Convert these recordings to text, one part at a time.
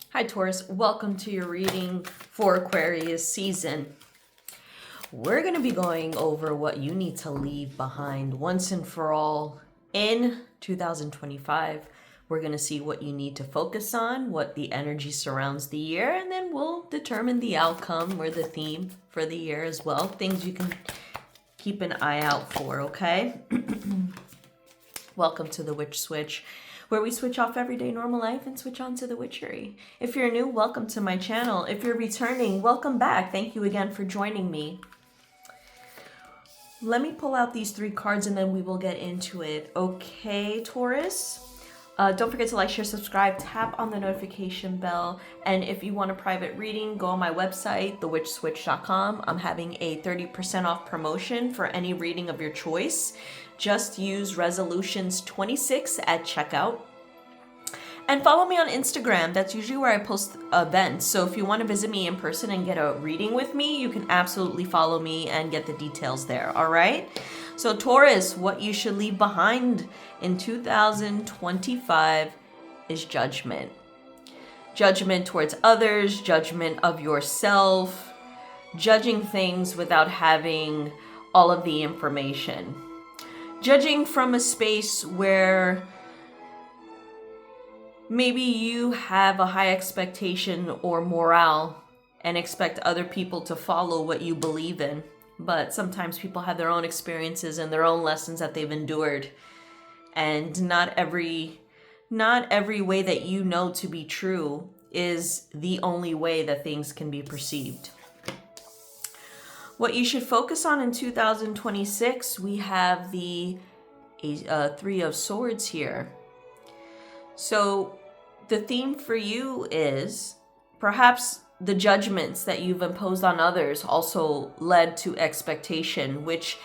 Hi Taurus, welcome to your reading for Aquarius season. We're going to be going over what you need to leave behind once and for all in 2025. We're going to see what you need to focus on, what the energy surrounds the year, and then we'll determine the outcome or the theme for the year as well. Things you can keep an eye out for, okay? Welcome to the Witch Switch, where we switch off everyday normal life and switch on to the witchery. If you're new, welcome to my channel. If you're returning, welcome back. Thank you again for joining me. Let me pull out these 3 cards and then we will get into it. Okay, Taurus? Don't forget to like, share, subscribe, tap on the notification bell. And if you want a private reading, go on my website, thewitchswitch.com. I'm having a 30% off promotion for any reading of your choice. Just use resolutions 26 at checkout. And follow me on Instagram. That's usually where I post events. So if you want to visit me in person and get a reading with me, you can absolutely follow me and get the details there. All right? So Taurus, what you should leave behind in 2025 is judgment. Judgment towards others, judgment of yourself, judging things without having all of the information. Judging from a space where maybe you have a high expectation or morale and expect other people to follow what you believe in. But sometimes people have their own experiences and their own lessons that they've endured. And not every way that you know to be true is the only way that things can be perceived. What you should focus on in 2026, we have the 3 of Swords here. So the theme for you is perhaps the judgments that you've imposed on others also led to expectation, which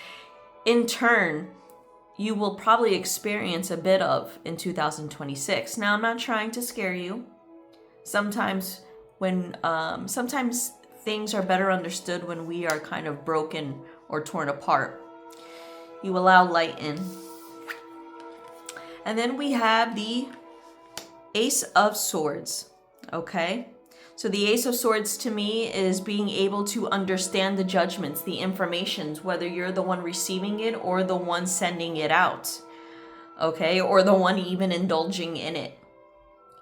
in turn you will probably experience a bit of in 2026. Now, I'm not trying to scare you. Sometimes things are better understood when we are kind of broken or torn apart. You allow light in. And then we have the Ace of Swords, okay? So the Ace of Swords to me is being able to understand the judgments, the informations, whether you're the one receiving it or the one sending it out, okay? Or the one even indulging in it.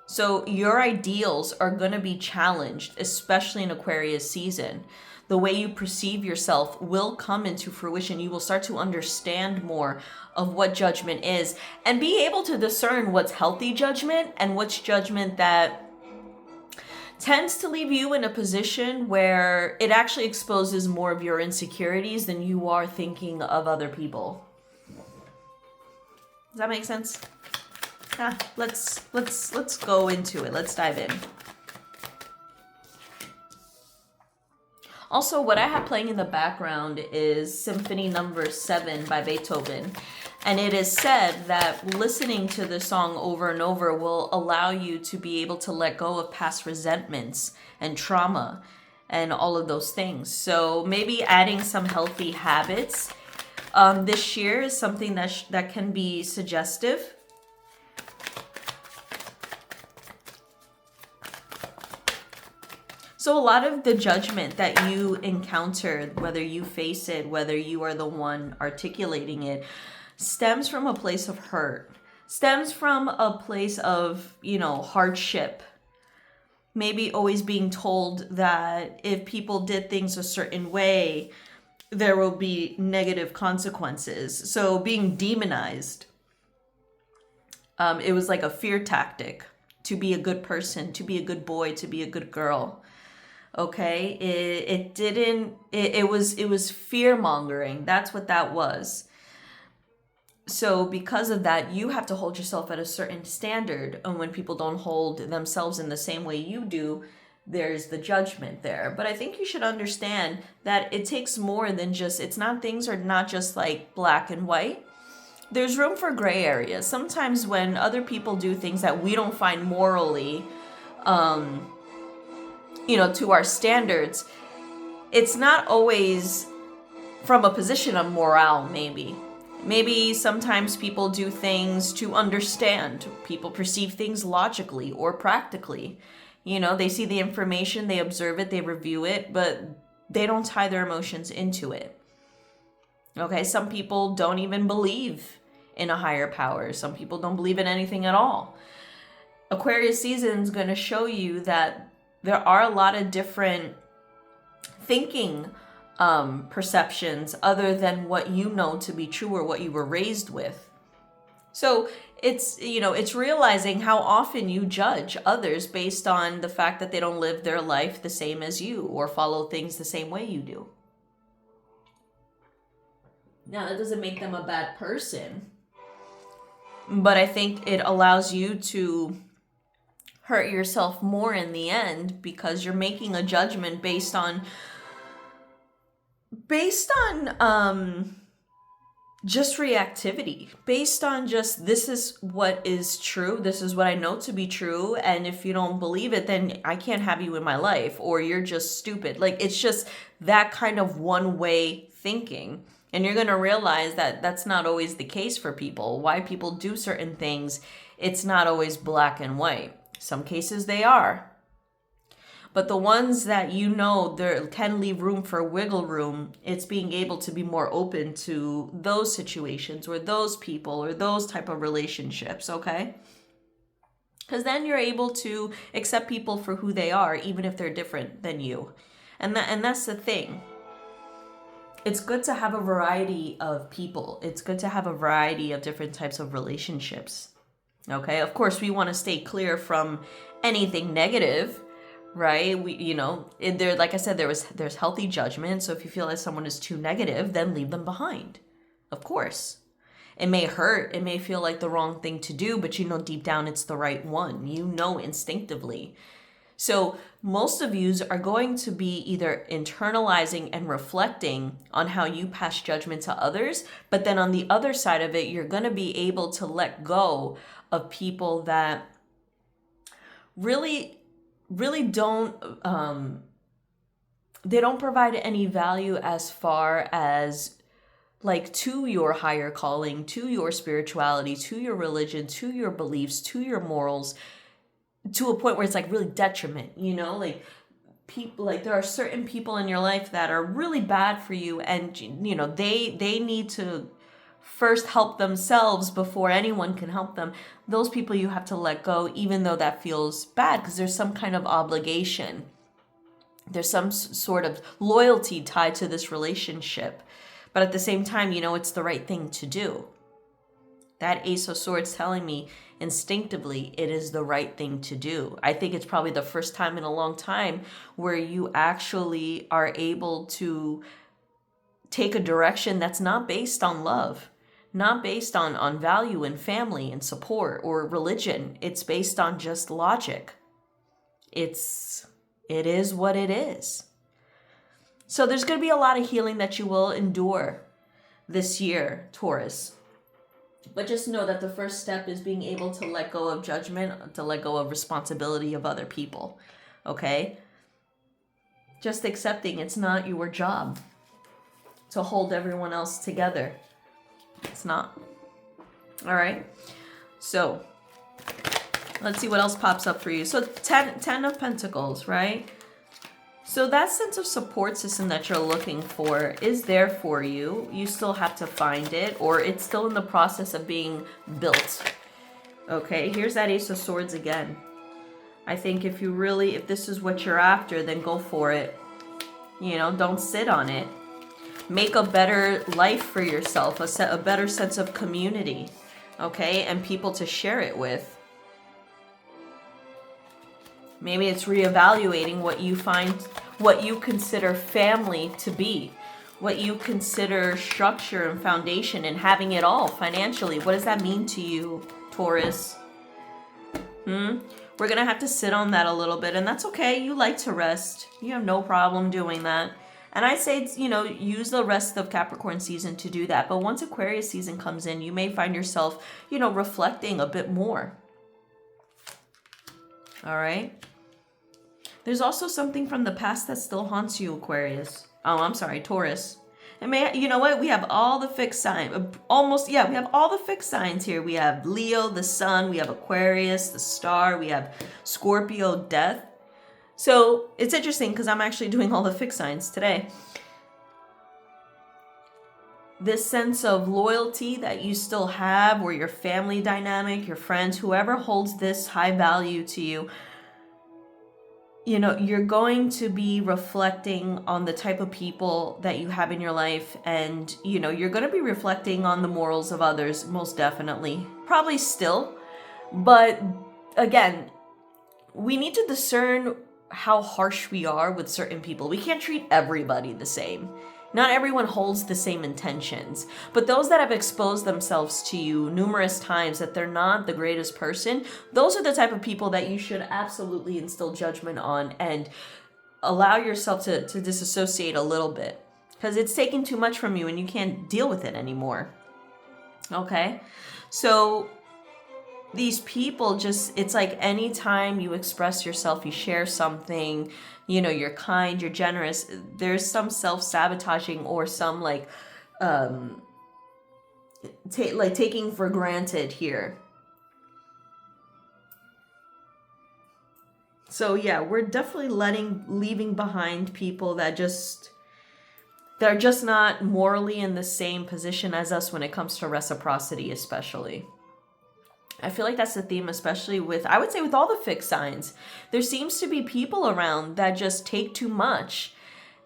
So your ideals are going to be challenged, especially in Aquarius season. The way you perceive yourself will come into fruition. You will start to understand more of what judgment is and be able to discern what's healthy judgment and what's judgment that tends to leave you in a position where it actually exposes more of your insecurities than you are thinking of other people. Does that make sense? Let's go into it. Let's dive in. Also, what I have playing in the background is Symphony Number 7 by Beethoven. And it is said that listening to the song over and over will allow you to be able to let go of past resentments and trauma and all of those things. So maybe adding some healthy habits this year is something that can be suggestive. So a lot of the judgment that you encounter, whether you face it, whether you are the one articulating it, stems from a place of hurt, stems from a place of, hardship. Maybe always being told that if people did things a certain way, there will be negative consequences. So being demonized, it was like a fear tactic to be a good person, to be a good boy, to be a good girl. Okay, it was fear mongering. That's what that was. So because of that, you have to hold yourself at a certain standard. And when people don't hold themselves in the same way you do, there's the judgment there. But I think you should understand that it takes more than just, things are not just like black and white. There's room for gray areas. Sometimes when other people do things that we don't find morally, to our standards, it's not always from a position of morale, maybe. Maybe sometimes people do things to understand. People perceive things logically or practically. You know, they see the information, they observe it, they review it, but they don't tie their emotions into it. Okay, some people don't even believe in a higher power. Some people don't believe in anything at all. Aquarius season is going to show you that there are a lot of different thinking perceptions other than what you know to be true or what you were raised with. So it's, you know, it's realizing how often you judge others based on the fact that they don't live their life the same as you or follow things the same way you do. Now, that doesn't make them a bad person, but I think it allows you to hurt yourself more in the end because you're making a judgment based on just reactivity, based on just, this is what is true, this is what I know to be true, and if you don't believe it, then I can't have you in my life, or you're just stupid. Like, it's just that kind of one-way thinking. And you're going to realize that that's not always the case for people. Why people do certain things, it's not always black and white. Some cases they are. But the ones that you know there can leave room for wiggle room, it's being able to be more open to those situations or those people or those type of relationships, okay? Because then you're able to accept people for who they are, even if they're different than you. And that's the thing. It's good to have a variety of people. It's good to have a variety of different types of relationships. Okay, of course, we want to stay clear from anything negative, right? We, you know, there, like I said, there's healthy judgment. So if you feel like someone is too negative, then leave them behind. Of course, it may hurt. It may feel like the wrong thing to do, but you know deep down it's the right one. You know instinctively. So most of you are going to be either internalizing and reflecting on how you pass judgment to others, but then on the other side of it, you're going to be able to let go of people that really don't, they don't provide any value as far as like to your higher calling, to your spirituality, to your religion, to your beliefs, to your morals, to a point where it's like really detriment, you know, like people, like there are certain people in your life that are really bad for you, and you know they need to first help themselves before anyone can help them. Those people you have to let go, even though that feels bad, because there's some kind of obligation, there's some sort of loyalty tied to this relationship, but at the same time, you know, it's the right thing to do. That Ace of Swords telling me instinctively it is the right thing to do. I think it's probably the first time in a long time where you actually are able to take a direction that's not based on love, not based on value and family and support or religion. It's based on just logic. It is what it is. So there's going to be a lot of healing that you will endure this year, Taurus. But just know that the first step is being able to let go of judgment, to let go of responsibility of other people, okay? Just accepting it's not your job to hold everyone else together. It's not. All right? So, let's see what else pops up for you. So, 10 of Pentacles, right? So that sense of support system that you're looking for is there for you. You still have to find it, or it's still in the process of being built. Okay, here's that Ace of Swords again. I think if this is what you're after, then go for it. You know, don't sit on it. Make a better life for yourself, a better sense of community, okay, and people to share it with. Maybe it's reevaluating what you consider family to be, what you consider structure and foundation, and having it all financially. What does that mean to you, Taurus? We're going to have to sit on that a little bit, and that's okay. You like to rest. You have no problem doing that. And I say, you know, use the rest of Capricorn season to do that. But once Aquarius season comes in, you may find yourself, you know, reflecting a bit more. All right? There's also something from the past that still haunts you, Aquarius. Oh, I'm sorry, Taurus. And you know what? We have all the fixed signs. We have all the fixed signs here. We have Leo, the Sun. We have Aquarius, the Star. We have Scorpio, Death. So it's interesting because I'm actually doing all the fixed signs today. This sense of loyalty that you still have, or your family dynamic, your friends, whoever holds this high value to you, you know, you're going to be reflecting on the type of people that you have in your life. And, you know, you're going to be reflecting on the morals of others, most definitely. Probably still. But again, we need to discern how harsh we are with certain people. We can't treat everybody the same. Not everyone holds the same intentions, but those that have exposed themselves to you numerous times that they're not the greatest person, those are the type of people that you should absolutely instill judgment on and allow yourself to disassociate a little bit, because it's taking too much from you and you can't deal with it anymore. Okay? So these people just, it's like anytime you express yourself, you share something, you know, you're kind, you're generous, there's some self-sabotaging or some like taking for granted here. So yeah, we're definitely leaving behind people that they're just not morally in the same position as us when it comes to reciprocity, especially. I feel like that's the theme, especially with, I would say with all the fixed signs. There seems to be people around that just take too much.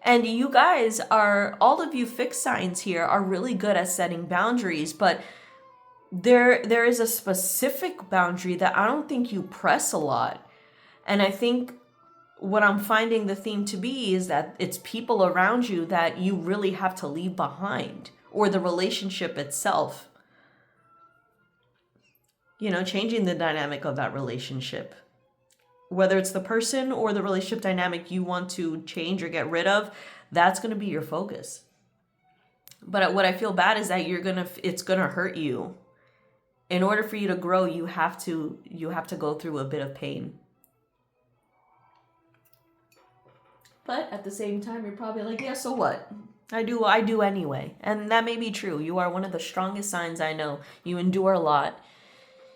And you guys are, all of you fixed signs here are really good at setting boundaries, but there is a specific boundary that I don't think you press a lot. And I think what I'm finding the theme to be is that it's people around you that you really have to leave behind, or the relationship itself. You know, changing the dynamic of that relationship. Whether it's the person or the relationship dynamic you want to change or get rid of, that's going to be your focus. But what I feel bad is that it's going to hurt you. In order for you to grow, you have to go through a bit of pain. But at the same time, you're probably like, yeah, so what? I do anyway. And that may be true. You are one of the strongest signs I know. You endure a lot.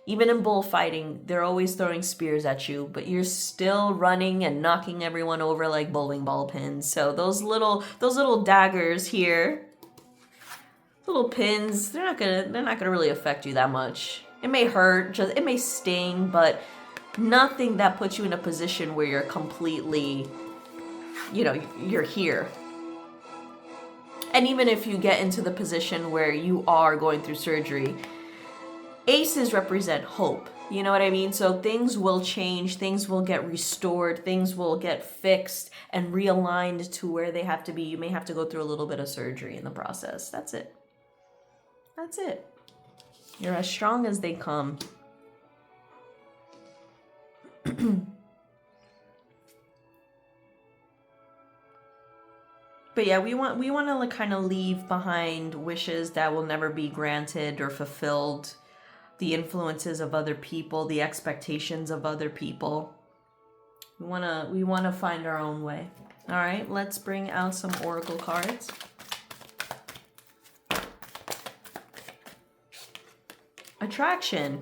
Even in bullfighting, they're always throwing spears at you, but you're still running and knocking everyone over like bowling ball pins. So those little daggers here, little pins, they're not gonna really affect you that much. It may hurt, it may sting, but nothing that puts you in a position where you're completely, you know, you're here. And even if you get into the position where you are going through surgery, aces represent hope. You know what I mean? So things will change, things will get restored, things will get fixed and realigned to where they have to be. You may have to go through a little bit of surgery in the process. That's it. That's it. You're as strong as they come. But yeah, we want to like kind of leave behind wishes that will never be granted or fulfilled. The influences of other people, the expectations of other people. We want to find our own way. All right, let's bring out some oracle cards. Attraction.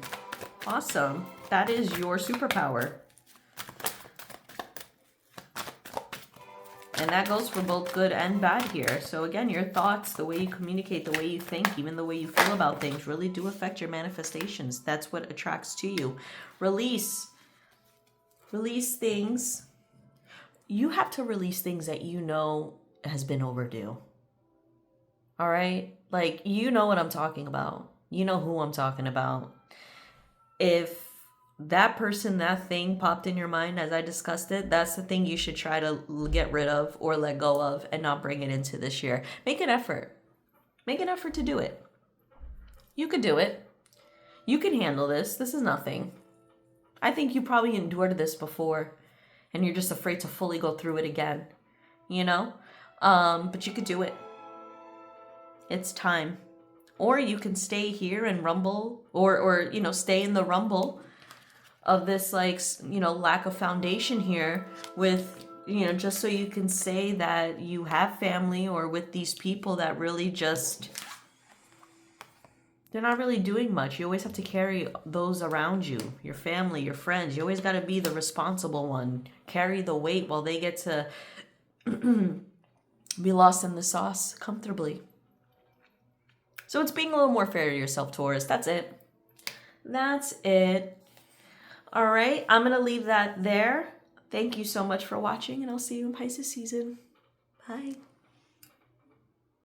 Awesome. That is your superpower. And that goes for both good and bad here. So again, your thoughts, the way you communicate, the way you think, even the way you feel about things really do affect your manifestations. That's what attracts to you. Release. Release things. You have to release things that you know has been overdue. All right? Like, you know what I'm talking about. You know who I'm talking about. If that person, that thing popped in your mind as I discussed it, that's the thing you should try to get rid of or let go of and not bring it into this year. Make an effort. Make an effort to do it. You could do it. You can handle this. This is nothing. I think you probably endured this before and you're just afraid to fully go through it again, you know? But you could do it. It's time. Or you can stay here and rumble or you know, stay in the rumble of this, like, you know, lack of foundation here with, you know, just so you can say that you have family or with these people that really just they're not really doing much. You always have to carry those around you, your family, your friends. You always got to be the responsible one. Carry the weight while they get to be lost in the sauce comfortably. So it's being a little more fair to yourself, Taurus. That's it. That's it. All right, I'm going to leave that there. Thank you so much for watching, and I'll see you in Pisces season. Bye.